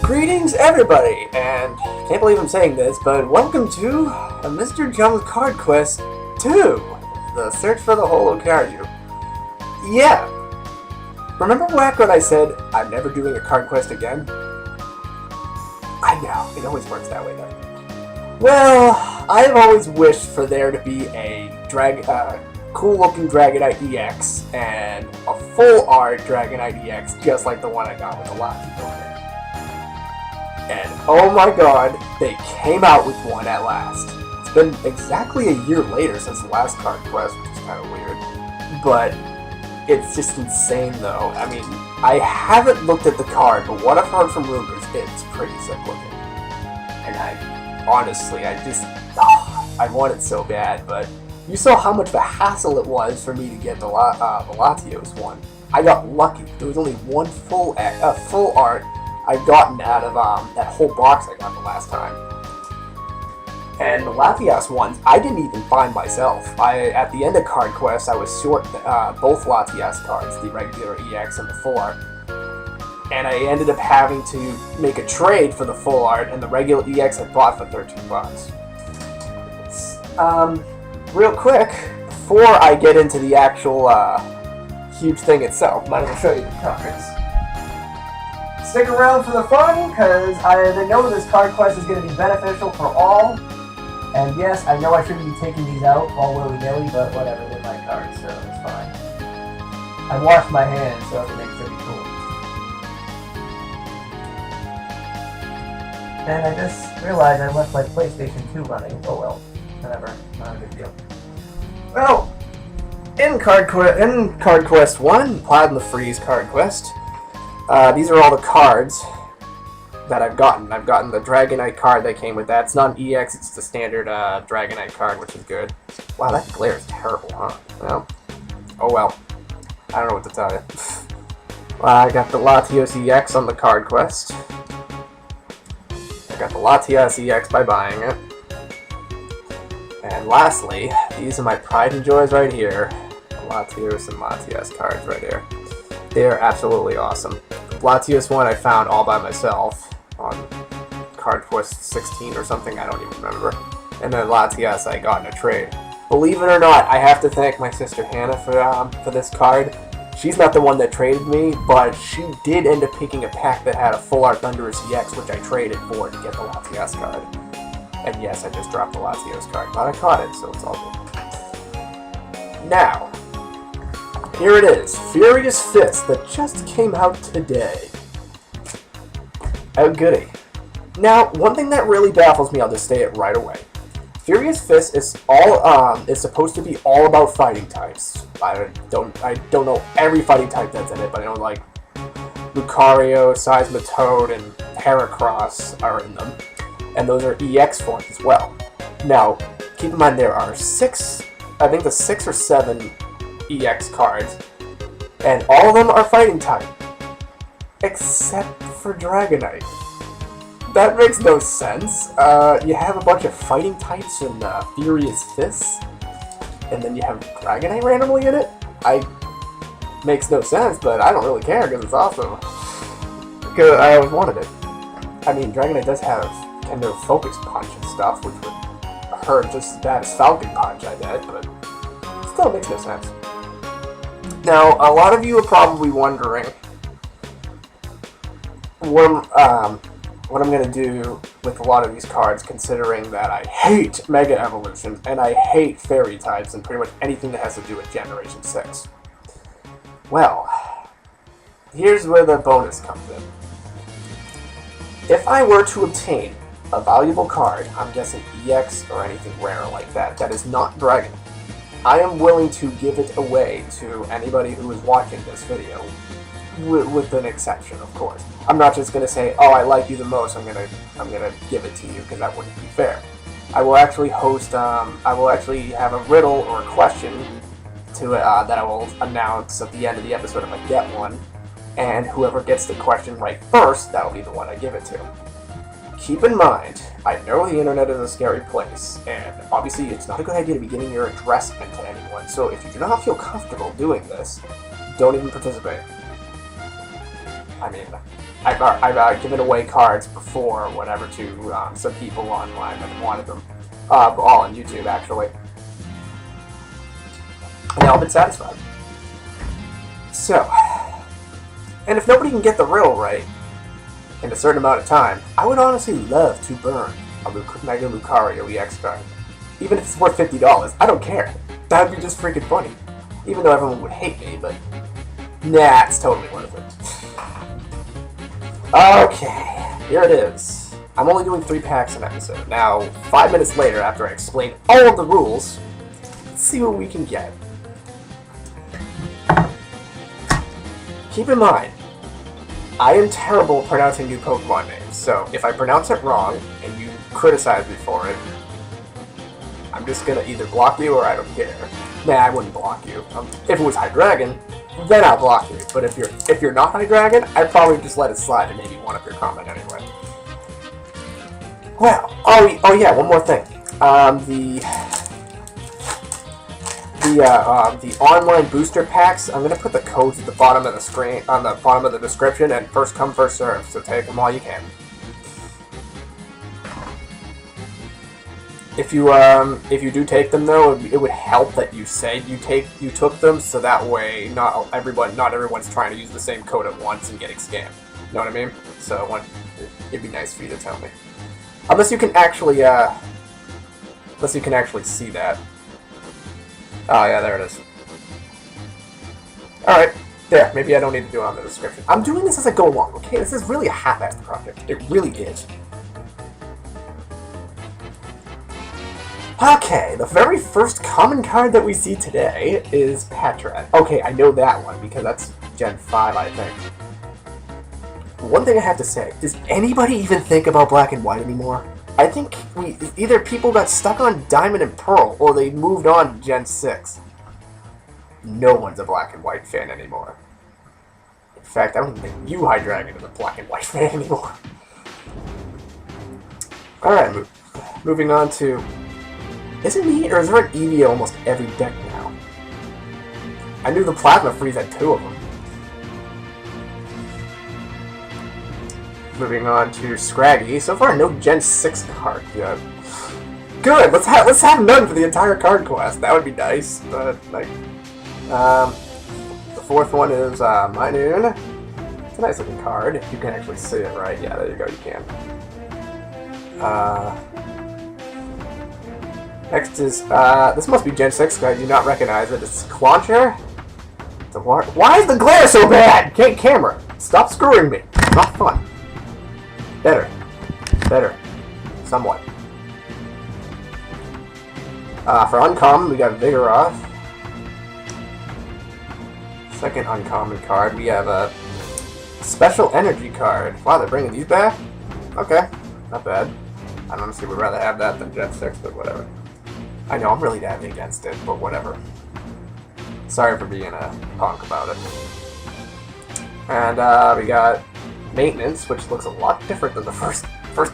Greetings, everybody, and can't believe I'm saying this, but welcome to Mr. Jum's Card Quest 2, the search for the Lucario. Yeah, remember back when I said I'm never doing a card quest again? I know, it always works that way though. Well, I've always wished for there to be a cool-looking Dragonite EX and a full-art Dragonite EX, just like the one I got with the Latias on it. And oh my god, they came out with one at last. It's been exactly a year later since the last card quest, which is kind of weird. But it's just insane though. I mean, I haven't looked at the card, but what I've heard from rumors, it's pretty sick looking. And I want it so bad, but you saw how much of a hassle it was for me to get the Latios one. I got lucky. There was only one full art I've gotten out of that whole box I got the last time. And the Latias ones, I didn't even find myself. At the end of Card Quest, I was short both Latias cards, the regular EX and the full art. And I ended up having to make a trade for the full art, and the regular EX I bought for 13 bucks. Real quick, before I get into the actual huge thing itself, might as well show you the cards. Stick around for the fun, because I know this card quest is going to be beneficial for all. And yes, I know I shouldn't be taking these out all willy-nilly, but whatever, they're my cards, so it's fine. I washed my hands, so it makes it pretty cool. And I just realized I left my PlayStation 2 running. Oh well, whatever, not a big deal. Well, in Card Quest 1, Plaid the Freeze Card Quest, these are all the cards that I've gotten. I've gotten the Dragonite card that came with that. It's not an EX, it's the standard Dragonite card, which is good. Wow, that glare is terrible, huh? Well, oh well. I don't know what to tell you. Well, I got the Latias EX on the Card Quest. I got the Latias EX by buying it. And lastly, these are my pride and joys right here. The Latios and Latias cards right here. They're absolutely awesome. The Latias one I found all by myself on Card Quest 16 or something, I don't even remember. And then Latias I got in a trade. Believe it or not, I have to thank my sister Hannah for this card. She's not the one that traded me, but she did end up picking a pack that had a full art Thunderous EX, which I traded for to get the Latias card. And yes, I just dropped the Latios card, but I caught it, so it's all good. Now, here it is, Furious Fist, that just came out today. Oh goody. Now, one thing that really baffles me, I'll just say it right away. Furious Fist is supposed to be all about fighting types. I don't know every fighting type that's in it, but I know like Lucario, Seismitoad, and Heracross are in them. And those are EX forms as well. Now, keep in mind there are 6 or 7 EX cards, and all of them are fighting type, except for Dragonite. That makes no sense. You have a bunch of fighting types in Furious Fists, and then you have Dragonite randomly in it? Makes no sense, but I don't really care because it's awesome. Because I always wanted it. I mean, Dragonite does have kind of Focus Punch and stuff, which would hurt just as bad as Falcon Punch, I bet, but still makes no sense. Now, a lot of you are probably wondering what I'm going to do with a lot of these cards, considering that I hate Mega Evolutions, and I hate Fairy types, and pretty much anything that has to do with Generation 6. Well, here's where the bonus comes in. If I were to obtain a valuable card, I'm guessing EX or anything rare like that, that is not Dragon, I am willing to give it away to anybody who is watching this video, with an exception, of course. I'm not just gonna say, "Oh, I like you the most. I'm gonna give it to you," because that wouldn't be fair. I will actually host. I will actually have a riddle or a question to that I will announce at the end of the episode if I get one, and whoever gets the question right first, that'll be the one I give it to. Keep in mind, I know the internet is a scary place, and obviously it's not a good idea to be giving your address to anyone, so if you do not feel comfortable doing this, don't even participate. I mean, I've given away cards before or whatever to some people online that wanted them. All on YouTube, actually. And they all been satisfied. So, and if nobody can get the riddle right in a certain amount of time, I would honestly love to burn a Mega Lucario EX card. Even if it's worth $50, I don't care. That'd be just freaking funny. Even though everyone would hate me, but nah, it's totally worth it. Okay, here it is. I'm only doing 3 packs an episode. Now, 5 minutes later, after I explain all of the rules, let's see what we can get. Keep in mind, I am terrible at pronouncing new Pokemon names, so if I pronounce it wrong and you criticize me for it, I'm just gonna either block you or I don't care. Nah, I wouldn't block you. If it was Hydreigon, then I'll block you. But if you're not Hydreigon, I'd probably just let it slide and maybe one up your comment anyway. Well, oh yeah, one more thing. The online booster packs, I'm gonna put the codes at the bottom of the screen, on the bottom of the description, and first come, first serve. So take them while you can. If you do take them though, it would help that you say you took them, so that way not everyone's trying to use the same code at once and getting scammed. You know what I mean? So it'd be nice for you to tell me, unless you can actually see that. Oh yeah, there it is. All right, there. Maybe I don't need to do it on the description. I'm doing this as I go along. Okay, this is really a half-assed project. It really is. Okay, the very first common card that we see today is Patrat. Okay, I know that one because that's Gen 5, I think. One thing I have to say, does anybody even think about Black and White anymore? I think either people got stuck on Diamond and Pearl or they moved on to Gen 6. No one's a Black and White fan anymore. In fact, I don't even think you, Hydreigon, is a Black and White fan anymore. Alright, moving on to... Is it me, or is there an Eevee almost every deck now? I knew the Plasma Freeze had 2 of them. Moving on to Scraggy. So far, no Gen 6 card yet. Good. Let's have none for the entire card quest. That would be nice. But like, the fourth one is Minoon. It's a nice looking card. If you can actually see it, right? Yeah, there you go. You can. Next is, this must be Gen 6 because I do not recognize it. It's Clauncher. It's a Why is the glare so bad? Can't camera. Stop screwing me. It's not fun. Better. Better. Somewhat. For uncommon, we got Vigoroth. Second uncommon card, we have a Special Energy card. Wow, they're bringing these back? Okay. Not bad. I honestly would rather have that than Gen 6, but whatever. I know, I'm really dabbing against it, but whatever. Sorry for being a punk about it. And we got Maintenance, which looks a lot different than the first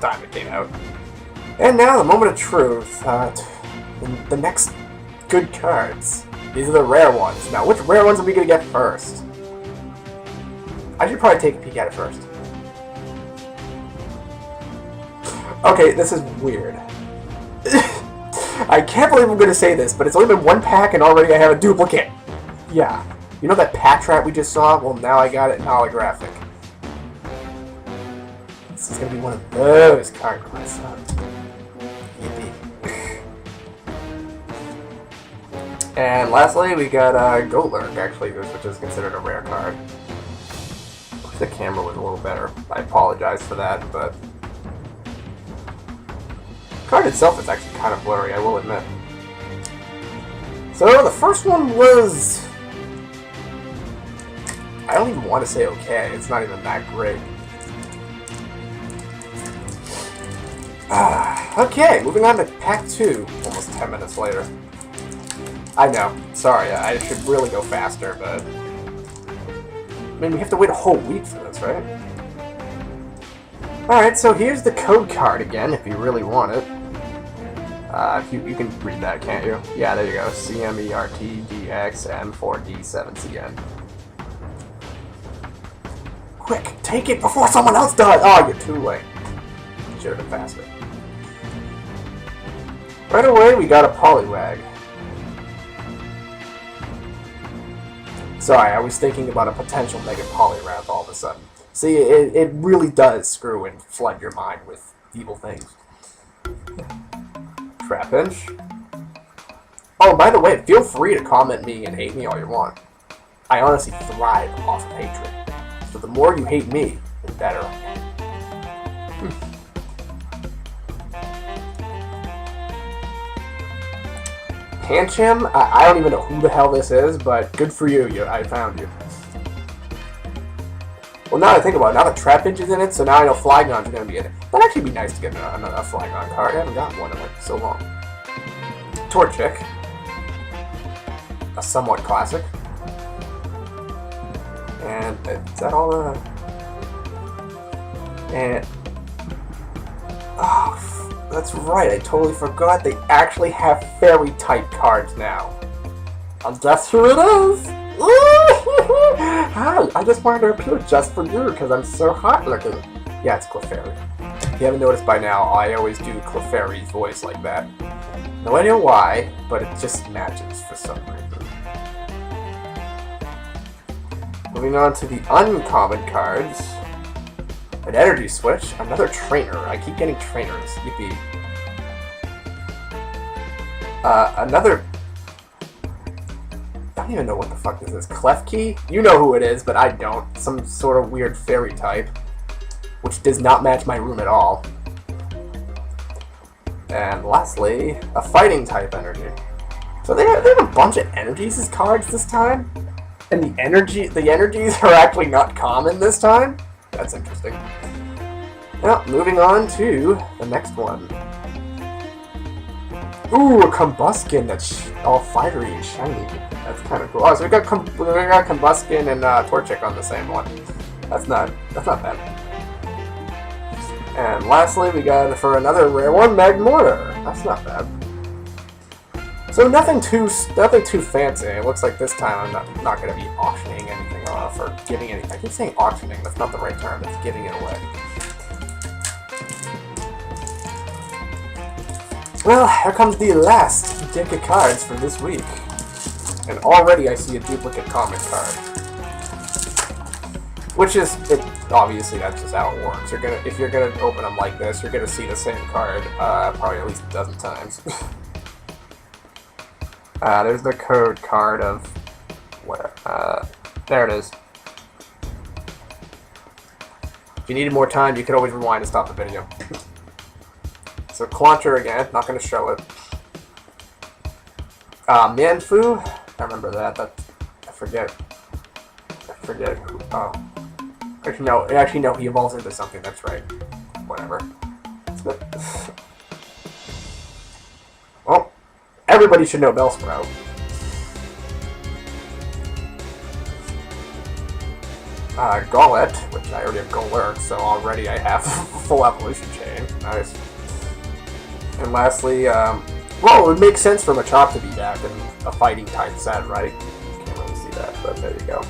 time it came out. And now, the moment of truth. The next good cards. These are the rare ones. Now, which rare ones are we going to get first? I should probably take a peek at it first. Okay, this is weird. I can't believe I'm going to say this, but it's only been 1 pack and already I have a duplicate. Yeah. You know that Patrat we just saw? Well, now I got it in holographic. This is going to be one of those card quests. Yippee. And lastly, we got Golurk, actually, which is considered a rare card. I wish the camera was a little better. I apologize for that, but... the card itself is actually kind of blurry, I will admit. So, the first one was... I don't even want to say okay, it's not even that great. Okay, moving on to Pack 2, almost 10 minutes later. I know, sorry, I should really go faster, but... I mean, we have to wait a whole week for this, right? Alright, so here's the code card again, if you really want it. You can read that, can't you? Yeah, there you go. CMERTDXM4D7CN. Quick, take it before someone else does! Oh, you're too late. Should have been faster. Right away, we got a Poliwag. Sorry, I was thinking about a potential Mega Poliwrath all of a sudden. See, it really does screw and flood your mind with evil things. Trapinch. Oh, by the way, feel free to comment me and hate me all you want. I honestly thrive off of hatred. So the more you hate me, the better I am. Pancham? I don't even know who the hell this is, but good for you, I found you. Well, now that I think about it, now that Trapinch is in it, so now I know Flygon's going to be in it. That'd actually be nice to get a Flygon card. I haven't gotten one in like so long. Torchic. A somewhat classic. And is that all the... And... Oh, that's right, I totally forgot they actually have Fairy-type cards now. And guess who it is? Hi, I just wanted to appear just for you because I'm so hot looking. Yeah, it's Clefairy. If you haven't noticed by now, I always do Clefairy's voice like that. No idea why, but it just matches for some reason. Moving on to the uncommon cards. An Energy Switch, another trainer. I keep getting trainers. Yippee. Another... I don't even know what the fuck this is. Klefki? You know who it is, but I don't. Some sort of weird fairy type. Which does not match my room at all. And lastly, a fighting type energy. So they have a bunch of energies as cards this time? And the energies are actually not common this time? That's interesting. Well, moving on to the next one. Ooh, a Combuskin that's all fiery and shiny. That's kind of cool. Oh, so we got Combuskin and Torchic on the same one. That's not bad. And lastly, we got for another rare one, Magmortar. That's not bad. So nothing too fancy. It looks like this time I'm not going to be auctioning anything off or giving anything. I keep saying auctioning. That's not the right term. It's giving it away. Well, here comes the last deck of cards for this week. And already I see a duplicate common card. Which is, obviously that's just how it works. If you're gonna open them like this, you're gonna see the same card probably at least a dozen times. There's the code card of where. There it is. If you needed more time, you could always rewind and stop the video. So Clauncher again, not gonna show it. Manfu, I remember that. I forget who. Oh. Actually no, he evolves into something, that's right. Whatever. Well, everybody should know Bellsprout. Golett, which I already have Golurk, so already I have full evolution chain. Nice. And lastly, well, it would make sense for Machop to be back in a fighting type set, right? Can't really see that, but there you go.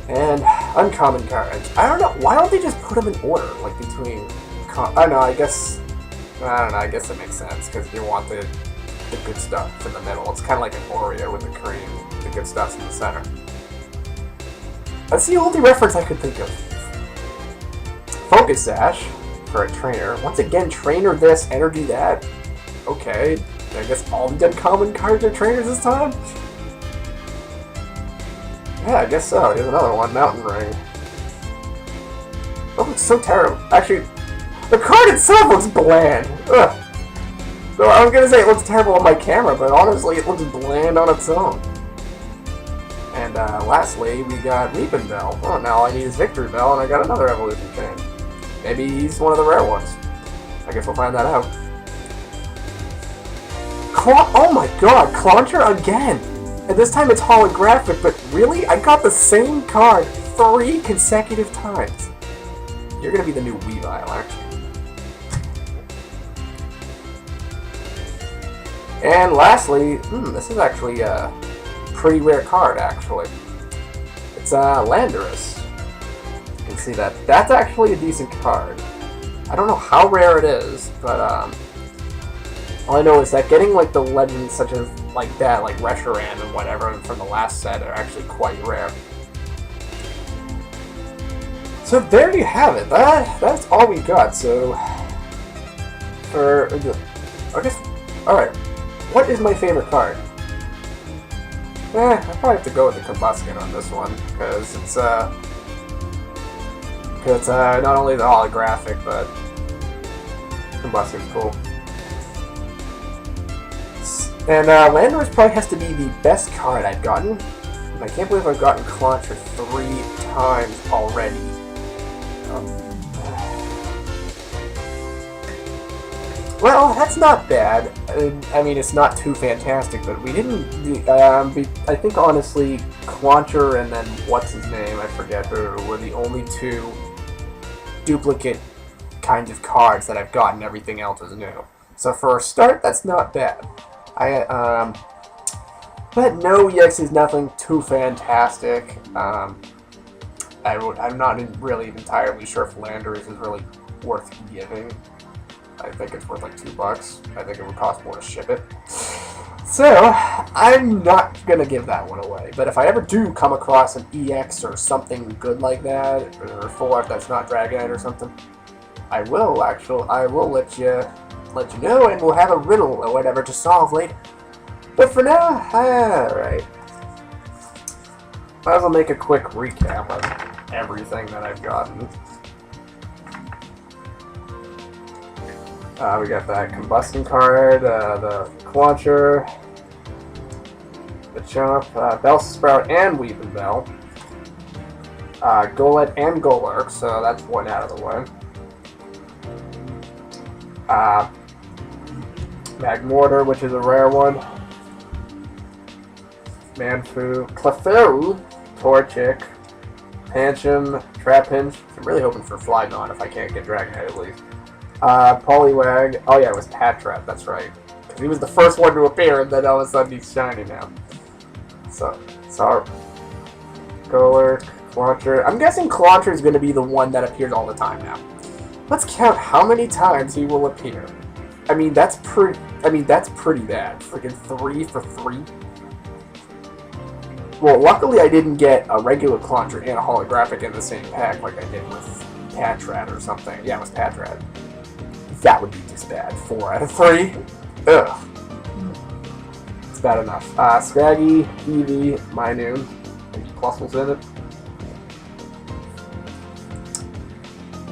And uncommon cards. I don't know. Why don't they just put them in order, like between? I don't know. I guess it makes sense because you want the good stuff in the middle. It's kind of like an Oreo with the cream. The good stuff's in the center. That's the only reference I could think of. Focus Sash for a trainer. Once again, trainer this, energy that. Okay. I guess all the uncommon cards are trainers this time. Yeah, I guess so. Here's another one, Mountain Ring. Oh, it's so terrible. Actually, the card itself looks bland. Ugh. So I was gonna say it looks terrible on my camera, but honestly, it looks bland on its own. And lastly, we got Leapin' Bell. Oh, now all I need is Victory Bell, and I got another evolution chain. Maybe he's one of the rare ones. I guess we'll find that out. Oh my god, Clauncher again! And this time it's holographic, but really? I got the same card 3 consecutive times. You're gonna be the new Weavile, aren't you? And lastly, this is actually a pretty rare card, actually. It's Landorus. can see that. That's actually a decent card. I don't know how rare it is, but all I know is that getting like the legends such as like that, like Reshiram and whatever from the last set are actually quite rare. So there you have it. That's all we got. So I guess, alright. What is my favorite card? I probably have to go with the Combuskin on this one, because it's not only the holographic, but Combuskin's cool. And Landorus probably has to be the best card I've gotten. And I can't believe I've gotten Clauncher 3 times already. Well, that's not bad. I mean, it's not too fantastic, but we didn't... I think, honestly, Clauncher and then what's his name, I forget who, were the only two duplicate kinds of cards that I've gotten. Everything else is new. So for a start, that's not bad. But no EX is nothing too fantastic. I'm not really entirely sure if Landorus is really worth giving. I think it's worth like $2. I think it would cost more to ship it. So, I'm not going to give that one away. But if I ever do come across an EX or something good like that, or full art that's not Dragonite or something, I will let you know, and we'll have a riddle or whatever to solve later. But for now, alright. Might as well make a quick recap of everything that I've gotten. We got that Combuskin card, the Clauncher, the Chomp, Bellsprout and Weepinbell, Golett and Golurk, so that's one out of the way. Magmortar, which is a rare one. Manfu, Clefairy, Torchic, Pancham, Trapinch. I'm really hoping for Flygon if I can't get Dragonite at least. Poliwag. Oh yeah, it was Patrat, that's right. Because he was the first one to appear, and then all of a sudden he's shiny now. So Golurk, Clauncher. I'm guessing Clauncher is going to be the one that appears all the time now. Let's count how many times he will appear. I mean, that's pretty bad. Freaking 3 for 3. Well, luckily I didn't get a regular Clauncher and a holographic in the same pack like I did with Patrat or something. Yeah, it was Patrat. That would be just bad. 4 out of 3. Ugh. It's bad enough. Scraggy, Eevee, Minun. Maybe Plusles in it.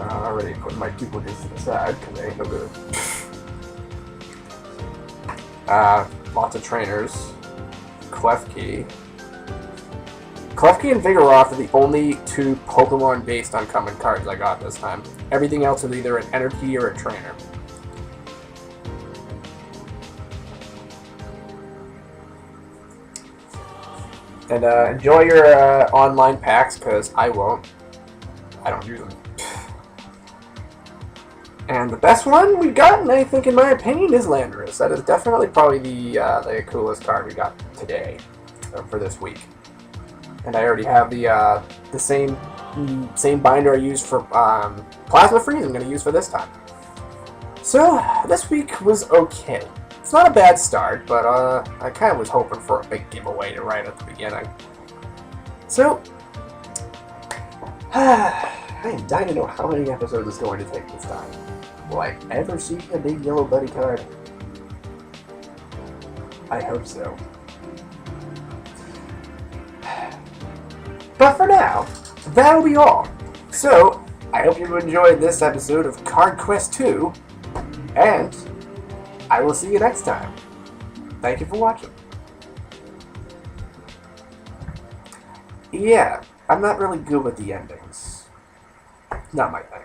I already put my duplicates to the side because they ain't no good. Lots of trainers. Klefki. Klefki and Vigoroth are the only two Pokemon based on common cards I got this time. Everything else is either an energy or a trainer. And enjoy your online packs, because I won't. I don't use them. And the best one we've gotten, I think, in my opinion, is Landorus. That is definitely probably the coolest card we got today, for this week. And I already have the same binder I used for Plasma Freeze I'm going to use for this time. So, this week was okay. It's not a bad start, but I kind of was hoping for a big giveaway right at the beginning. So, I am dying to know how many episodes it's going to take this time. Will I ever see a big yellow buddy card? I hope so. But for now, that'll be all. So, I hope you enjoyed this episode of Card Quest 2, and I will see you next time. Thank you for watching. Yeah, I'm not really good with the endings. Not my thing.